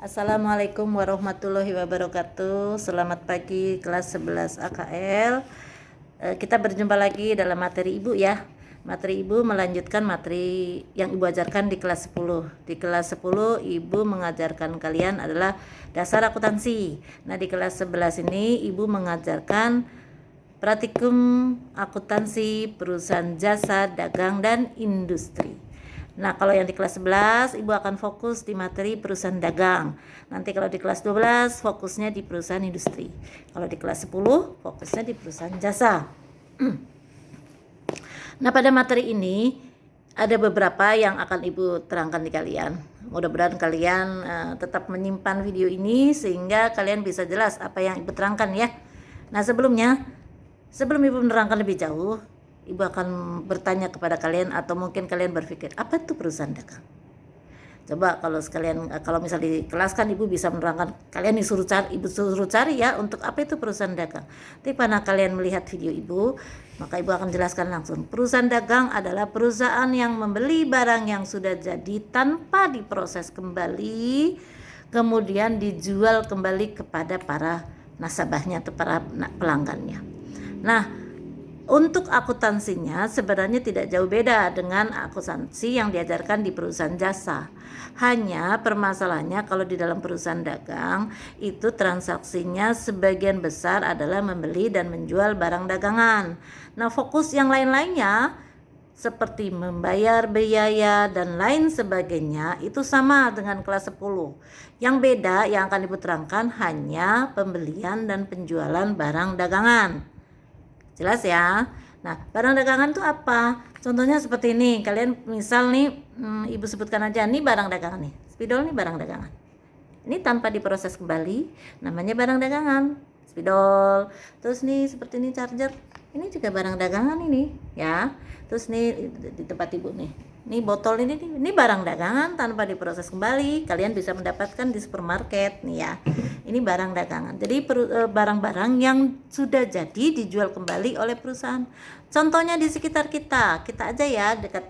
Assalamualaikum warahmatullahi wabarakatuh. Selamat pagi kelas 11 AKL. Kita berjumpa lagi dalam materi Ibu ya. Materi Ibu melanjutkan materi yang Ibu ajarkan di kelas 10. Di kelas 10 Ibu mengajarkan kalian adalah dasar akuntansi. Nah, di kelas 11 ini Ibu mengajarkan praktikum akuntansi perusahaan jasa, dagang, dan industri. Nah, kalau yang di kelas 11 Ibu akan fokus di materi perusahaan dagang. Nanti kalau di kelas 12 fokusnya di perusahaan industri. Kalau di kelas 10 fokusnya di perusahaan jasa. Nah, pada materi ini ada beberapa yang akan Ibu terangkan di kalian. Mudah-mudahan kalian tetap menyimpan video ini sehingga kalian bisa jelas apa yang Ibu terangkan ya. Nah, sebelum Ibu menerangkan lebih jauh, Ibu akan bertanya kepada kalian atau mungkin kalian berpikir, apa itu perusahaan dagang? Coba kalau misal di kelas kan Ibu bisa menerangkan, kalian Ibu suruh cari ya untuk apa itu perusahaan dagang. Tapi pada kalian melihat video Ibu, maka Ibu akan jelaskan langsung. Perusahaan dagang adalah perusahaan yang membeli barang yang sudah jadi tanpa diproses kembali, kemudian dijual kembali kepada para nasabahnya atau para pelanggannya. Nah, untuk akuntansinya sebenarnya tidak jauh beda dengan akuntansi yang diajarkan di perusahaan jasa. Hanya permasalahannya kalau di dalam perusahaan dagang itu transaksinya sebagian besar adalah membeli dan menjual barang dagangan. Nah, fokus yang lain-lainnya seperti membayar biaya dan lain sebagainya itu sama dengan kelas 10. Yang beda yang akan Ibu terangkan hanya pembelian dan penjualan barang dagangan. Jelas ya. Nah, barang dagangan itu apa? Contohnya seperti ini. Kalian misal nih, Ibu sebutkan aja nih barang dagangan nih. Spidol nih barang dagangan. Ini tanpa diproses kembali, namanya barang dagangan. Spidol. Terus nih seperti ini charger. Ini juga barang dagangan ini, ya. Terus nih di tempat Ibu nih. Ini botol ini barang dagangan tanpa diproses kembali. Kalian bisa mendapatkan di supermarket nih ya. Ini barang dagangan. Jadi barang-barang yang sudah jadi dijual kembali oleh perusahaan. Contohnya di sekitar kita aja ya, dekat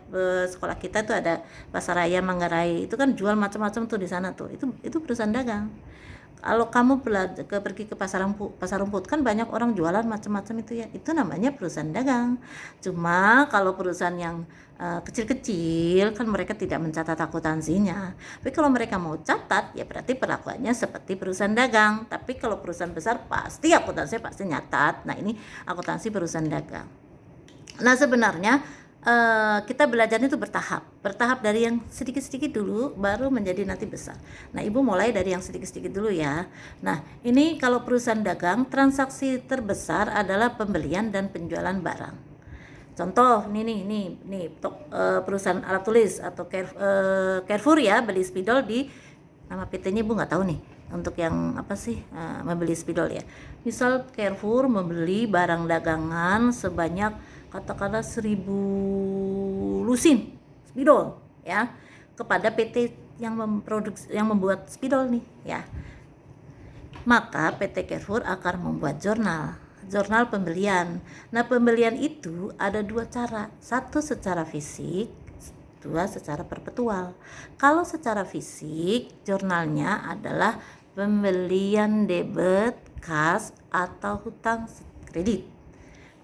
sekolah kita tuh ada Pasaraya Manggarai. Itu kan jual macam-macam tuh di sana tuh. Itu perusahaan dagang. Kalau kamu pergi ke pasar rumput kan banyak orang jualan macam-macam itu ya. Itu namanya perusahaan dagang. Cuma kalau perusahaan yang kecil-kecil kan mereka tidak mencatat akuntansinya. Tapi kalau mereka mau catat ya berarti perlakuannya seperti perusahaan dagang. Tapi kalau perusahaan besar pasti akuntansinya pasti nyatat. Nah, ini akuntansi perusahaan dagang. Nah, sebenarnya kita belajarnya itu bertahap dari yang sedikit-sedikit dulu baru menjadi nanti besar. Nah, Ibu mulai dari yang sedikit-sedikit dulu ya. Nah, ini kalau perusahaan dagang transaksi terbesar adalah pembelian dan penjualan barang. Contoh nih perusahaan alat tulis atau Carrefour ya, beli spidol di nama PT-nya Ibu nggak tahu nih untuk yang apa sih membeli spidol ya. Misal Carrefour membeli barang dagangan sebanyak katakanlah 1000 lusin spidol ya kepada PT yang membuat spidol nih ya. Maka PT Carrefour akan membuat jurnal pembelian. Nah, pembelian itu ada dua cara. Satu secara fisik, dua secara perpetual. Kalau secara fisik, jurnalnya adalah pembelian debit, kas, atau hutang kredit.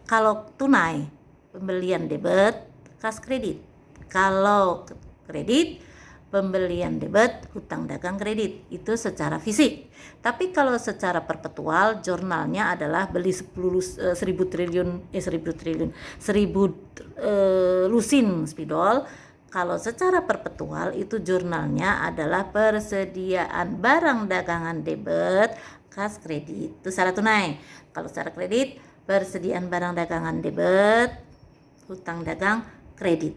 Kalau tunai, pembelian debit, kas kredit. Kalau kredit, pembelian debit, hutang dagang kredit. Itu secara fisik. Tapi kalau secara perpetual, jurnalnya adalah beli 1000 lusin spidol. Kalau secara perpetual itu jurnalnya adalah persediaan barang dagangan debit, kas kredit. Itu secara tunai. Kalau secara kredit, persediaan barang dagangan debit, hutang dagang kredit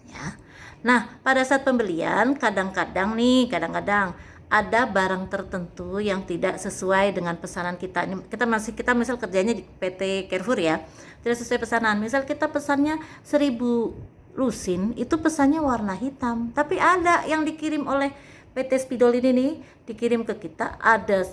ya. Nah, pada saat pembelian kadang-kadang ada barang tertentu yang tidak sesuai dengan pesanan kita. Kita misal kerjanya di PT Carrefour ya, tidak sesuai pesanan. Misal kita pesannya 1000 lusin, itu pesannya warna hitam. Tapi ada yang dikirim oleh PT Spidol ini nih, dikirim ke kita ada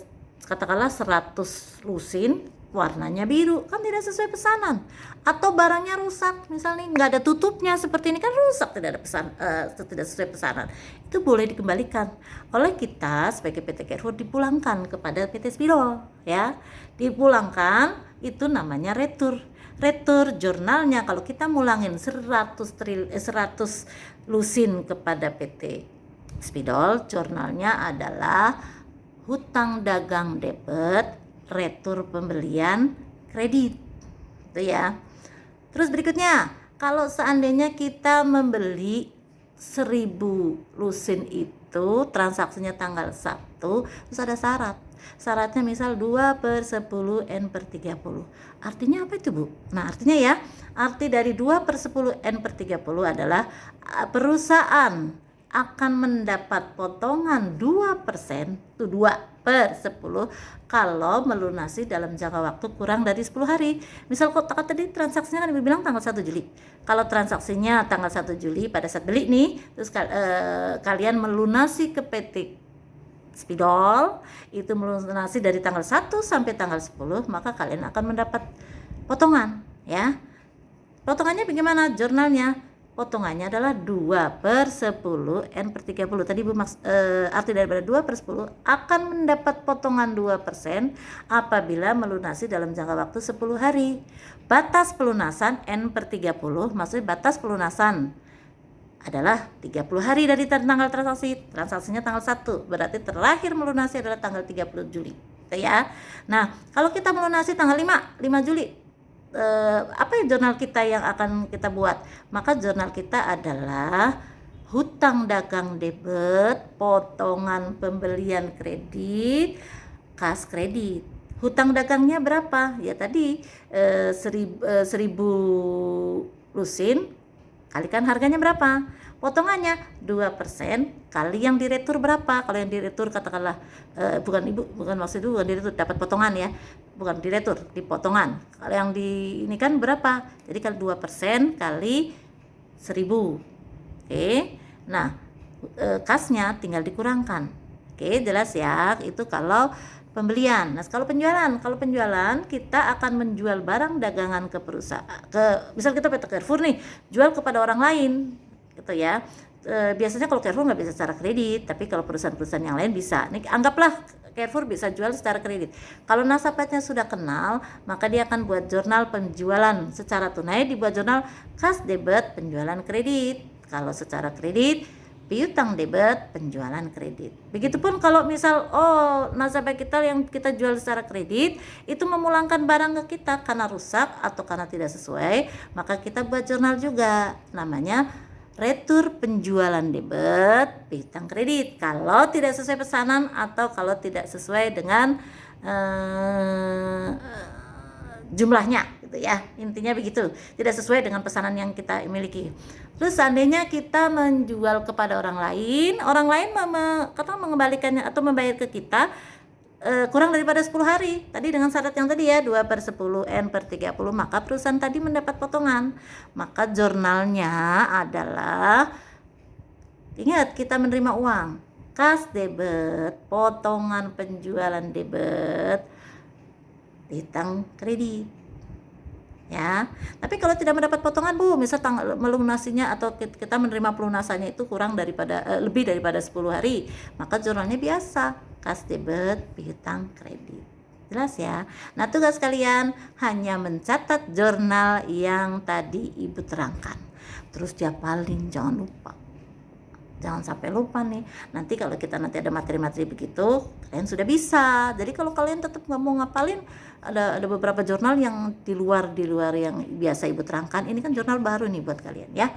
katakanlah 100 lusin warnanya biru, kan tidak sesuai pesanan. Atau barangnya rusak, misalnya nggak ada tutupnya seperti ini, kan rusak, tidak ada tidak sesuai pesanan, itu boleh dikembalikan oleh kita sebagai PT Carrefour, dipulangkan kepada PT Spidol ya, dipulangkan. Itu namanya retur. Retur jurnalnya kalau kita mulangin 100 lusin kepada PT Spidol, jurnalnya adalah hutang dagang debit, retur pembelian kredit, itu ya. Terus berikutnya, kalau seandainya kita membeli 1000 lusin itu transaksinya tanggal 1, terus ada syaratnya misal 2/10 N/30. Artinya apa itu, Bu? Nah, artinya ya, arti dari 2/10 N/30 adalah perusahaan akan mendapat potongan 2%, itu 2/10, kalau melunasi dalam jangka waktu kurang dari 10 hari. Misal kok tadi transaksinya kan dibilang tanggal 1 Juli. Kalau transaksinya tanggal 1 Juli pada saat beli nih, terus kalian melunasi ke PT Spidol, itu melunasi dari tanggal 1 sampai tanggal 10, maka kalian akan mendapat potongan ya. Potongannya bagaimana? Jurnalnya potongannya adalah 2/10 N/30. Tadi Bu arti daripada 2/10 akan mendapat potongan 2% apabila melunasi dalam jangka waktu 10 hari. Batas pelunasan N/30, maksudnya batas pelunasan adalah 30 hari dari tanggal transaksinya tanggal 1, berarti terakhir melunasi adalah tanggal 30 Juli ya. Nah, kalau kita melunasi tanggal 5 Juli, apa ya jurnal kita yang akan kita buat? Maka jurnal kita adalah hutang dagang debit, potongan pembelian kredit, kas kredit. Hutang dagangnya berapa? Ya tadi 1000 lusin kalikan harganya berapa? Potongannya 2% kali yang diretur berapa? Kalau yang diretur katakanlah bukan maksud bukan diretur, dapat potongan ya. Bukan diretur, dipotongan. Kalau yang di ini kan berapa? Jadi kalau 2% kali 1000. Oke. Nah, kasnya tinggal dikurangkan. Oke, jelas ya. Itu kalau pembelian. Nah, kalau penjualan kita akan menjual barang dagangan ke perusahaan, misal kita PT Carrefour nih, jual kepada orang lain, gitu ya. Biasanya kalau Carrefour nggak bisa secara kredit, tapi kalau perusahaan-perusahaan yang lain bisa. Nih, anggaplah Carrefour bisa jual secara kredit. Kalau nasabahnya sudah kenal, maka dia akan buat jurnal penjualan secara tunai, dibuat jurnal kas debit penjualan kredit. Kalau secara kredit, piutang debit penjualan kredit. Begitupun kalau misal nasabah kita yang kita jual secara kredit itu memulangkan barang ke kita karena rusak atau karena tidak sesuai, maka kita buat jurnal juga namanya retur penjualan debit piutang kredit kalau tidak sesuai pesanan atau kalau tidak sesuai dengan jumlahnya gitu ya. Intinya begitu, tidak sesuai dengan pesanan yang kita miliki. Terus seandainya kita menjual kepada orang lain mengembalikannya atau membayar ke kita kurang daripada 10 hari tadi dengan syarat yang tadi ya 2/10 N/30, maka perusahaan tadi mendapat potongan. Maka jurnalnya adalah, ingat, kita menerima uang kas debit, potongan penjualan debit, piutang kredit ya. Tapi kalau tidak mendapat potongan Bu, misal melunasinya atau kita menerima pelunasannya itu kurang daripada lebih daripada 10 hari, maka jurnalnya biasa kas debit piutang kredit. Jelas ya. Nah, tugas kalian hanya mencatat jurnal yang tadi Ibu terangkan. Terus diapalin, jangan sampai lupa nih. Nanti kalau kita ada materi-materi begitu, kalian sudah bisa. Jadi kalau kalian tetap nggak mau ngapalin, ada beberapa jurnal yang di luar yang biasa Ibu terangkan. Ini kan jurnal baru nih buat kalian ya.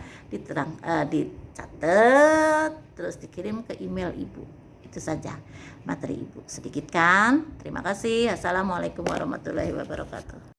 Dicatat, terus dikirim ke email Ibu. Itu saja materi Ibu, sedikit kan. Terima kasih. Assalamualaikum warahmatullahi wabarakatuh.